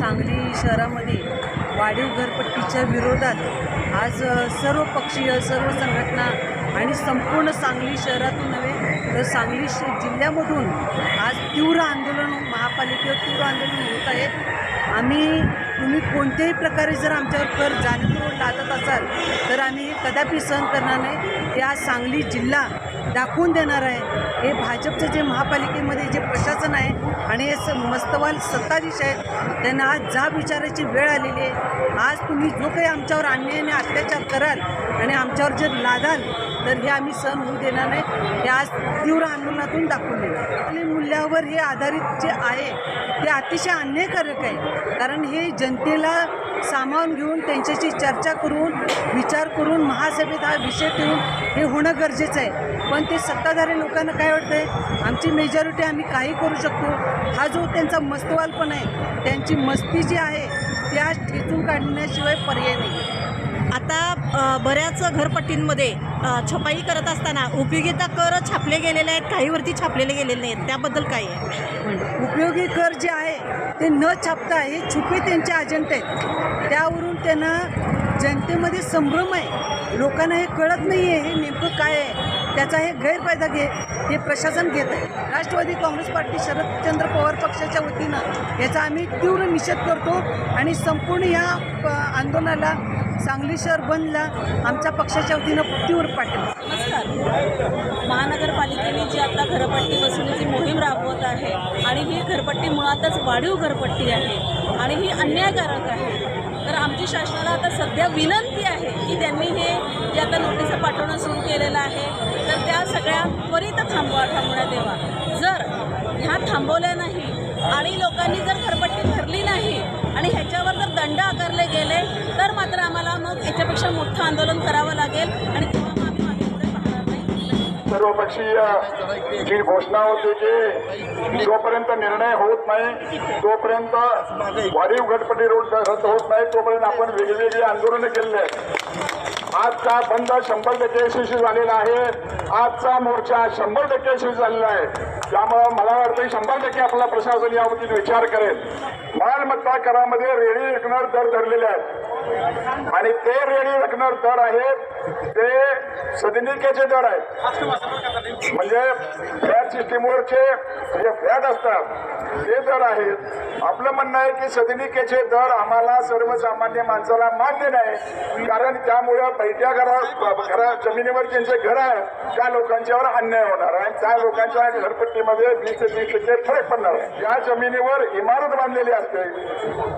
सांगली शहरामध्ये वाढीव घरपट्टीच्या विरोधात आज सर्व पक्षीय सर्व संघटना आणि संपूर्ण सांगली शहरातून नव्हे तर सांगली जिल्ह्यामधून आज तीव्र आंदोलन महापालिकेवर तीव्र आंदोलन होत आहे। तुम्ही कोणत्याही प्रकारे जर आमच्यावर कर जाणीवपूर्वक लादत असाल तर आम्ही कदापि सहन करणार नाही। ते आज सांगली जिल्हा दाखवून देणार आहे। हे भाजपचं जे महापालिकेमध्ये जे प्रशासन आहे आणि हे मस्तवाल सत्ताधीश आहेत त्यांना आज जाब विचारायची वेळ आलेली आहे। आज तुम्ही जो काही आमच्यावर अन्यायाने अत्याचार कराल आणि आमच्यावर जर लादाल तर हे आम्ही सहन होऊ देणार नाही। हे आज तीव्र आंदोलनातून दाखवून देणार। आपल्या मूल्यावर हे आधारित जे आहे ते अतिशय अन्यायकारक आहे, कारण हे जनतेला सामावून घेऊन त्यांच्याशी चर्चा करून विचार करून महासभेत हा विषय ठेवून हे होणं गरजेचं आहे। पण ते सत्ताधारी लोकांना काय वाटतं आहे आमची मेजॉरिटी आम्ही काही करू शकतो, हा जो त्यांचा मस्तवालपण आहे त्यांची मस्ती जी आहे ती आज ठेचून काढण्याशिवाय पर्याय नाही। आता बऱ्याच घरपट्टींमध्ये छपाई करत असताना उपयोगिता कर छापले गेलेले आहेत, काहीवरती छापलेले गेलेले नाहीत, त्याबद्दल काय आहे? उपयोगी कर जे आहे ते न छापता हे छुपे त्यांचे एजंट आहेत, त्यावरून त्यांना जनतेमध्ये संभ्रम आहे। लोकांना हे कळत नाही आहे हे नेमकं काय आहे, त्याचा हे गैरफायदा हे प्रशासन घेत आहे। राष्ट्रवादी काँग्रेस पार्टी शरदचंद्र पवार पक्षाच्या वतीनं याचा आम्ही तीव्र निषेध करतो आणि संपूर्ण या आंदोलनाला सांगली शहर बंदला आमच्या पक्षाच्या वतीनं तीव्र पाठिंबा। नमस्कार। महानगरपालिकेने जी आता घरपट्टी वसुलीची मोहीम राबवत आहे आणि ही घरपट्टी मुळातच वाढीव घरपट्टी आहे आणि ही अन्यायकारक आहे। तर आमची शासनाला आता सध्या विनंती आहे की त्यांनी हे जे आता नोटिसा पाठवणं सुरू केलेलं आहे तर त्या सगळ्या त्वरित थांबवण्यात यावा। जर ह्या थांबवल्या नाही आणि लोकांनी जर घरपट्टी भरली नाही आणि ह्याच्यावर जर दंड आकारले गेले तर मात्र आम्हाला मग याच्यापेक्षा मोठं आंदोलन करावं लागेल आणि तेव्हा मग आम्ही मागे पुढे पाहणार नाही। सर्वपक्षीय जी घोषणा होती की जोपर्यंत निर्णय होत नाही तोपर्यंत वाढीव घरपट्टी रोड रद्द होत नाही तोपर्यंत आपण वेगवेगळी आंदोलनं केलेली आहेत। आजचा बंद 100% यशस्वी झालेला आहे। आजचा मोर्चा 100% यशस्वी झालेला आहे। त्यामुळे मला वाटतं 100% आपला प्रशासन यावरती विचार करेल। मालमत्ता करामध्ये रेडी रकणार दर धरलेले आहेत आणि ते रेडी रकणार दर आहेत ते सदनिकेचे दर आहेत, म्हणजे फ्लॅट सिस्टीमवरचे जे फ्लॅट असतात ते दर आहेत। आपलं म्हणणं आहे की सदनिकेचे दर आम्हाला सर्वसामान्य माणसाला मान्य नाही, कारण त्यामुळे बैठ्या घरा जमिनीवर ज्यांचे घर आहे त्या लोकांच्यावर अन्याय होणार आहे, त्या लोकांच्या घरपट्टीमध्ये 20 ते 30% फरक पडणार आहे। त्या जमिनीवर इमारत बांधलेली असते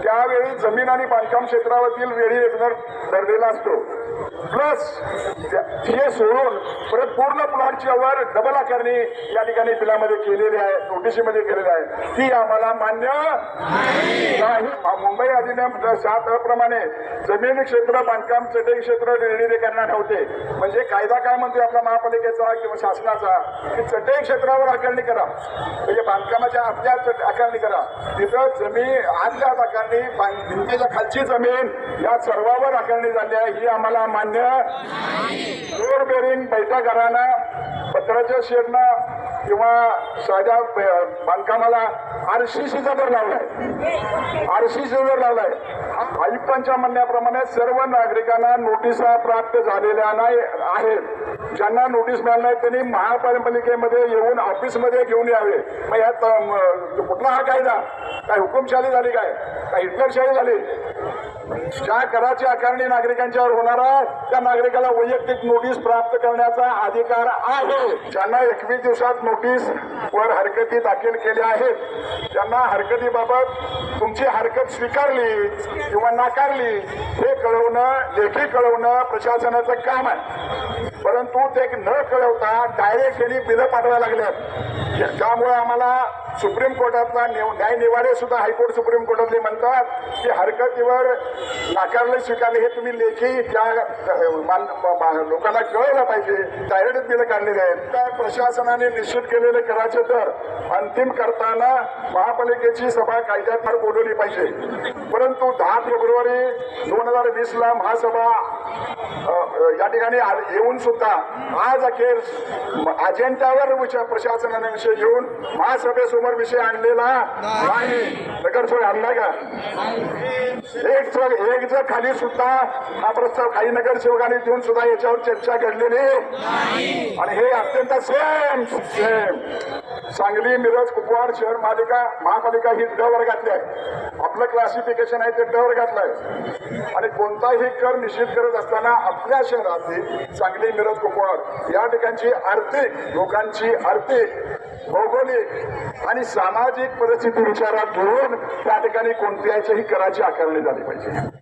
त्यावेळी जमीन आणि बांधकाम क्षेत्रावरील वेळी एकतर धरलेला असतो, प्लस हे सोडून परत पूर्ण प्लॉटच्या वर डबल आकारणी या ठिकाणी बिलामध्ये केलेली आहे, नोटिशीमध्ये केलेली आहे, ती आम्हाला मान्य नाही। मुंबई अधिनियम 7 प्रमाणे जमीन क्षेत्र बांधकाम चटई क्षेत्र रेडी करणार नव्हते, म्हणजे कायदा काय म्हणतोय आपला महापालिकेचा किंवा शासनाचा की चटई क्षेत्रावर आकारणी करा, म्हणजे बांधकामाच्या आतल्या आकारणी करा, तिथं जमीन आतल्या आकारणी भिंतीच्या खालची जमीन या सर्वावर आकारणी झाली आहे, ही आम्हाला मान्य। फ्लोर बेरिंग बैठा घरांना पत्राच्या शेडना किंवा साध्या बांधकामाला RCCचा दर लावलाय, RCCचा दर लावलाय। आयुक्तांच्या म्हणण्याप्रमाणे सर्व नागरिकांना नोटिसा प्राप्त झालेल्या नाही आहेत, ज्यांना नोटीस मिळाली नाही त्यांनी महापालिकेमध्ये येऊन ऑफिसमध्ये घेऊन यावे। मग यात कुठला हा कायदा काय हुकुमशाही झाली काय हिटलरशाही झाली? ज्या कराची आकारणी नागरिकांच्यावर होणार आहे त्या नागरिकाला वैयक्तिक नोटीस प्राप्त करण्याचा अधिकार आहे। ज्यांना 21 दिवसात नोटीस वर हरकती दाखल केल्या आहेत त्यांना हरकतीबाबत तुमची हरकत स्वीकारली किंवा नाकारली हे कळवणं, लेखी कळवणं प्रशासनाचं काम आहे, परंतु ते न कळवता डायरेक्ट त्यांनी बिलं पाठवायला लागल्यात। त्यामुळे आम्हाला सुप्रीम कोर्टातला न्याय निवाडे सुद्धा हायकोर्ट सुप्रीम कोर्टातले म्हणतात की हरकतीवर नाकारले स्वीकारले हे तुम्ही लेखी त्या लोकांना कळवलं पाहिजे, डायरेक्ट बिलं काढलेले आहेत। त्या प्रशासनाने निश्चित केलेले कराचे दर अंतिम करताना महापालिकेची सभा कायद्यात बोलवली पाहिजे. परंतु 10 फेब्रुवारी 2020ला महासभा या ठिकाणी येऊन सुद्धा आज अखेर अजेंड्यावर प्रशासनाने विषय घेऊन महासभेसमोर विषय आणलेला नाही. नगरसेवक आणला का? एक जर खाली सुद्धा हा प्रस्ताव काही नगरसेवकांनी देऊन सुद्धा याच्यावर चर्चा घडलेली आणि हे अत्यंत सेम सांगली मिरज कुपवाड शहर महापालिका ही ड वर्गातली आहे. आपलं क्लासिफिकेशन आहे ते ड वर्गातलं आहे आणि कोणताही कर निश्चित करत असताना आपल्या शहरातील सांगली मिरज कुपवाड या ठिकाणची आर्थिक लोकांची भौगोलिक आणि सामाजिक परिस्थिती विचारात घेऊन त्या ठिकाणी कोणत्याही कराची आकारणी झाली पाहिजे.